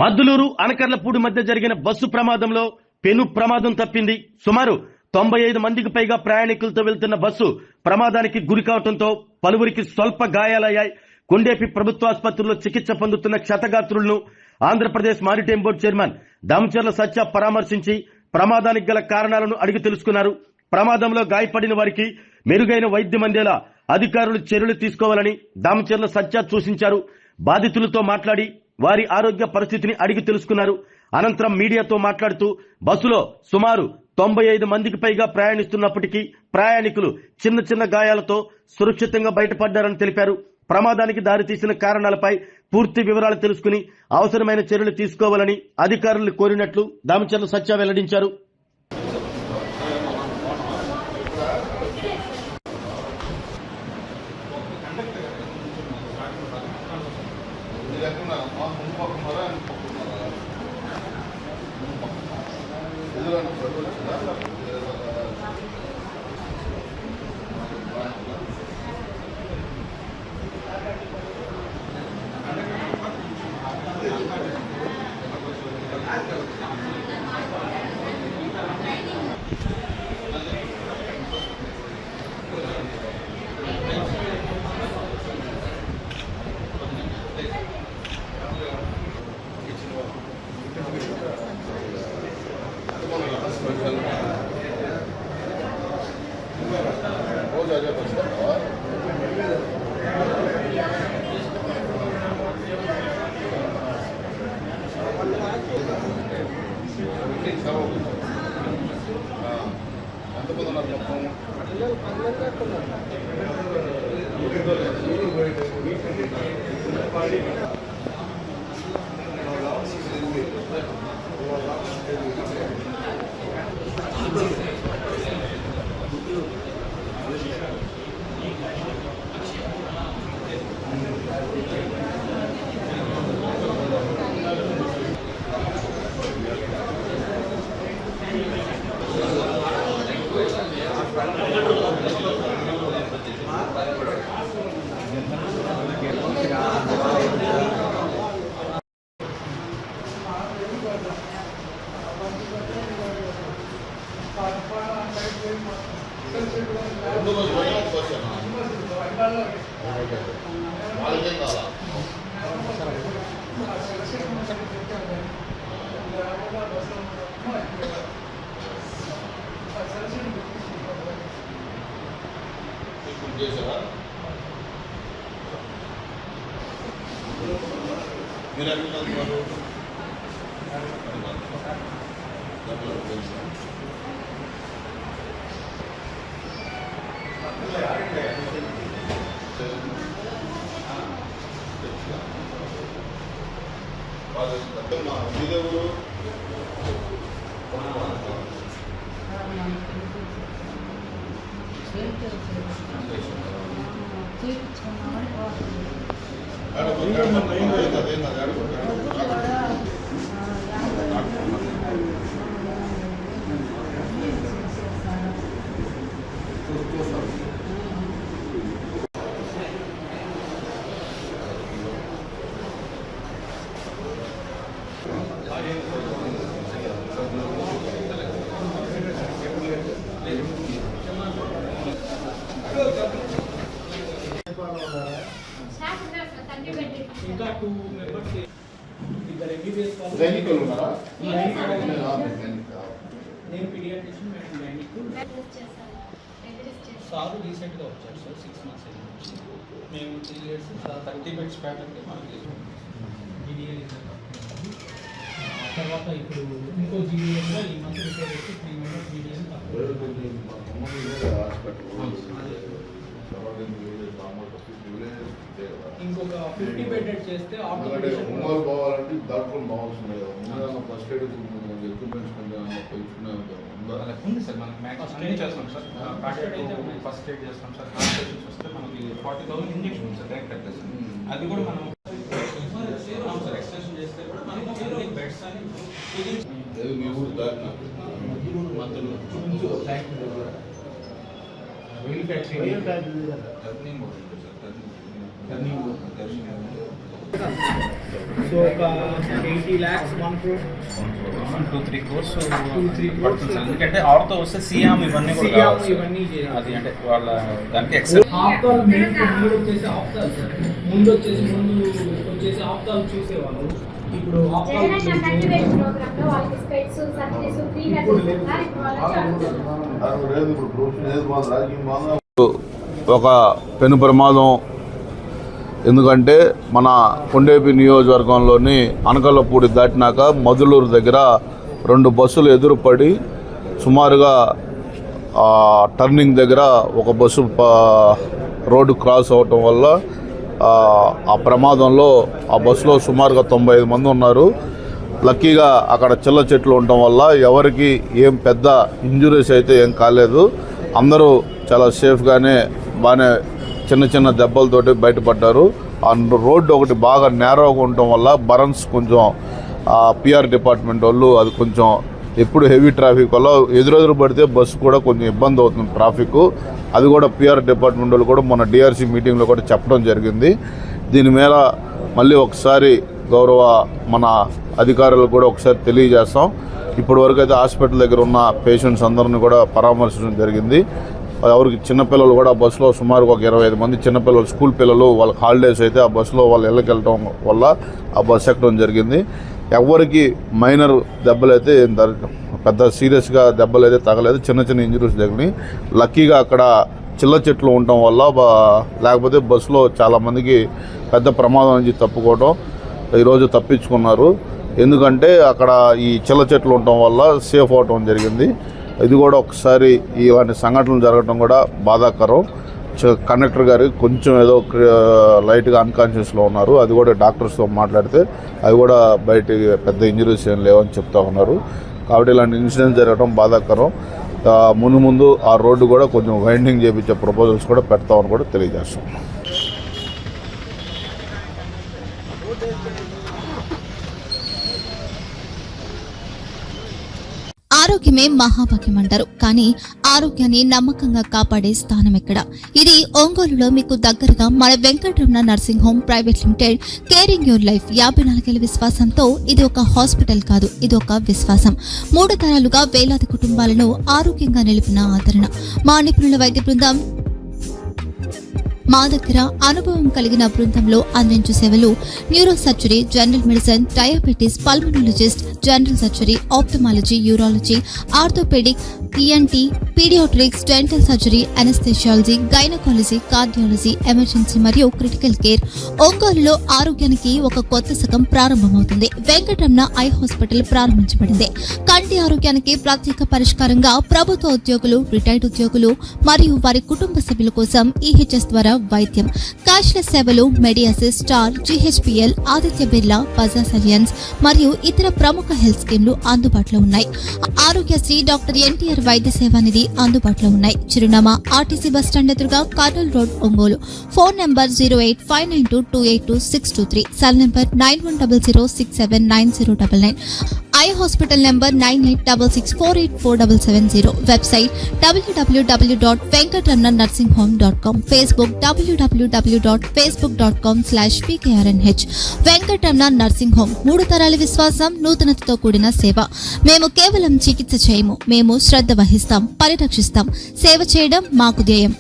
మద్దులూరు అనకర్లపూడి మధ్య జరిగిన బస్సు ప్రమాదంలో పెను ప్రమాదం తప్పింది. సుమారు 95 మందికి పైగా ప్రయాణికులతో వెళ్తున్న బస్సు ప్రమాదానికి గురి కావడంతో పలువురికి స్వల్ప గాయాలయ్యాయి. కొండేపి ప్రభుత్వ ఆసుపత్రిలో చికిత్స పొందుతున్న క్షతగాత్రులను Andhra Pradesh maritime board chairman Damacharla Satya పరామర్శించి ప్రమాదానికి గల కారణాలను అడిగి తెలుసుకున్నారు. ప్రమాదంలో గాయపడిన వారికి మెరుగైన వైద్యం అందేలా అధికారులు చర్యలు తీసుకోవాలని దామచర్ల సత్య సూచించారు. బాధితులతో మాట్లాడి వారి ఆరోగ్య పరిస్థితిని అడిగి తెలుసుకున్నారు. అనంతరం మీడియాతో మాట్లాడుతూ బస్సులో సుమారు 95 మందికి పైగా ప్రయాణిస్తున్నప్పటికీ ప్రయాణికులు చిన్న చిన్న గాయాలతో సురక్షితంగా బయటపడ్డారని తెలిపారు. ప్రమాదానికి దారితీసిన కారణాలపై పూర్తి వివరాలు తెలుసుకుని అవసరమైన చర్యలు తీసుకోవాలని అధికారులు కోరినట్లు దామచర్ల సత్య వెల్లడించారు. సార్ రీసెంట్గా వచ్చారు సార్ 6 months నుంచి. మేము 3 years 30 beds ప్యాటర్న్కి మనకి జీడీఎల్ తర్వాత ఇప్పుడు ఇంకో జీడీఎల్లో ఈ మంత్ రిపేర్ చేసి 3 members జీడీఎల్ ఇంకొక 50 bedded చేస్తే ఆటోమేటిక్ పోవాలంటే దాంట్లో బాగుంటుంది. ఫస్ట్ ఎయిడ్ ఎక్విప్మెంట్స్ ఉంది సార్. మనకి మ్యాక్సిమం అన్నీ చేస్తాం సార్. ఫస్ట్ ఎయిడ్ చేస్తాం సార్. కాన్సల్టేషన్స్ వస్తే మనకి 40,000 ఇంజెక్షన్ ఉంది సార్. డైరెక్ట్ కట్టేసి అది కూడా మనం సార్ ఎక్స్టెన్షన్ చేస్తే కూడా మనకి బెడ్స్ అని టర్నింగ్ సో ఒక 80 lakhs 1 crore 2-3 crores 2-3 crores పడుతుంది సార్. ఎందుకంటే ఆర్తో వస్తే సియామ్ ఇవన్నీ కూడా సియామ్ కావాలి సార్. ఇవన్నీ చేయాలి. అది అంటే వాళ్ళ దానికి ఎక్సెల్ ఆప్తాలు ముందు వచ్చేసి ఆప్తాలు సార్ ముందు వచ్చేసి ఆప్తాలు చూసేవాళ్ళు ఇప్పుడు ఆప్తాలు లేదు ఇప్పుడు ప్రొఫెషన్ ఏది బాగా రాజకీయం బాగా ఒక పెను ప్రమాదం. ఎందుకంటే మన కొండేపి నియోజకవర్గంలోని అనకల్లపూడి దాటినాక మధులూరు దగ్గర 2 బస్సులు ఎదురుపడి సుమారుగా టర్నింగ్ దగ్గర ఒక బస్సు రోడ్డు క్రాస్ అవటం వల్ల ఆ ప్రమాదంలో ఆ బస్సులో సుమారుగా 95 మంది ఉన్నారు. లక్కీగా అక్కడ చిల్ల చెట్లు ఉండటం వల్ల ఎవరికి ఏం పెద్ద ఇంజురీస్ అయితే ఏం కాలేదు. అందరూ చాలా సేఫ్గానే బాగానే చిన్న చిన్న దెబ్బలతోటి బయటపడ్డారు. ఆ రోడ్డు ఒకటి బాగా నేరోగా ఉండటం వల్ల బరన్స్ కొంచెం పిఆర్ డిపార్ట్మెంట్ వాళ్ళు అది కొంచెం ఎప్పుడు హెవీ ట్రాఫిక్ వల్ల ఎదురెదురు పడితే బస్సు కూడా కొంచెం ఇబ్బంది అవుతుంది ట్రాఫిక్. అది కూడా పిఆర్ డిపార్ట్మెంట్ వాళ్ళు కూడా మన డిఆర్సీ మీటింగ్లో కూడా చెప్పడం జరిగింది. దీని మీద మళ్ళీ ఒకసారి గౌరవ మన అధికారులకు కూడా ఒకసారి తెలియజేస్తాం. ఇప్పటివరకు అయితే హాస్పిటల్ దగ్గర ఉన్న పేషెంట్స్ అందరిని కూడా పరామర్శించడం జరిగింది. ఎవరికి చిన్నపిల్లలు కూడా బస్సులో సుమారుగా ఒక 25 మంది చిన్నపిల్లలు స్కూల్ పిల్లలు వాళ్ళకి హాలిడేస్ అయితే ఆ బస్సులో వాళ్ళు ఇళ్ళకి వెళ్ళడం వల్ల ఆ బస్సు ఎక్కడం జరిగింది. ఎవరికి మైనర్ దెబ్బలు అయితే పెద్ద సీరియస్గా దెబ్బలు అయితే తగలేదు, చిన్న చిన్న ఇంజరీస్ తగిలినాయి. లక్కీగా అక్కడ చిల్ల చెట్లు ఉండటం వల్ల లేకపోతే బస్సులో చాలామందికి పెద్ద ప్రమాదం నుంచి తప్పుకోవడం ఈరోజు తప్పించుకున్నారు. ఎందుకంటే అక్కడ ఈ చిల్ల చెట్లు ఉండటం వల్ల సేఫ్ అవటం జరిగింది. ఇది కూడా ఒకసారి ఇలాంటి సంఘటనలు జరగడం కూడా బాధాకరం. కండక్టర్ గారు కొంచెం ఏదో లైట్గా అన్కాన్షియస్లో ఉన్నారు. అది కూడా డాక్టర్స్తో మాట్లాడితే అవి కూడా బయటికి పెద్ద ఇంజరీస్ ఏం లేవని చెప్తా ఉన్నారు. కాబట్టి ఇలాంటి ఇన్సిడెంట్స్ జరగడం బాధాకరం. ముందు ఆ రోడ్డు కూడా కొంచెం వైండింగ్ చేయించే ప్రపోజల్స్ కూడా పెడతామని కూడా తెలియజేస్తాం. ఆరోగ్యమే మహాభాగ్యం అంటారు, కానీ ఆరోగ్యాన్ని నమ్మకంగా కాపాడే స్థానం ఎక్కడ? ఇది ఒంగోలులో మీకు దగ్గరగా మన Venkataramana nursing home private limited. Caring your life 54 ఏళ్ల విశ్వాసంతో ఇది ఒక హాస్పిటల్ కాదు, ఇది ఒక విశ్వాసం. 3 తరాలుగా వేలాది కుటుంబాలను ఆరోగ్యంగా నిలిపిన ఆదరణ. మా నిపుణుల వైద్య బృందం మా దగ్గర అనుభవం కలిగిన బృందంలో అందించే సేవలు neuro surgery, general medicine, diabetes, pulmonologist, general surgery, ophthalmology, urology, orthopaedic, ENT, paediatrics, dental surgery, anaesthesiology, gynaecology, cardiology, emergency మరియు క్రిటికల్ కేర్. ఒంగోలులో ఆరోగ్యానికి ఒక కొత్త శకం ప్రారంభమవుతుంది. వెంకటరమణ ఐ హాస్పిటల్ ప్రారంభించబడింది. కంటి ఆరోగ్యానికి ప్రత్యేక పరిష్కారంగా ప్రభుత్వ ఉద్యోగులు, రిటైర్డ్ ఉద్యోగులు మరియు వారి కుటుంబ సభ్యుల కోసం ఈహెచ్ఎస్ ద్వారా వైద్యం, క్యాష్లెస్ సేవలు, మెడియాసిస్, స్టార్, జీహెచ్పీఎల్, ఆదిత్య బిర్లా, బజాజ్ అలియన్స్ మరియు ఇతర ప్రముఖ హెల్త్ స్కీమ్లు అందుబాటులో ఉన్నాయి. ఆరోగ్యశ్రీ, డాక్టర్ ఎన్టీఆర్ వైద్య సేవా నిధి అందుబాటులో ఉన్నాయి. చిరునామా ఆర్టీసీ బస్టాండ్ ఎదురుగా, Kurnool road, Ongole. Phone number 08592282623, cell number 9100679099. Eye hospital number 9866484770. Website www.venkatramanarsinghome.com. Facebook www.facebook.com/pkrnh. Venkataramana nursing home 3 తరాల విశ్వాసం, నూతనతతో కూడిన సేవ. మేము కేవలం చికిత్స చేయము, మేము శ్రద్ధ వహిస్తాం, పరిరక్షిస్తాం. సేవ చేయడం మాకు ధ్యేయం.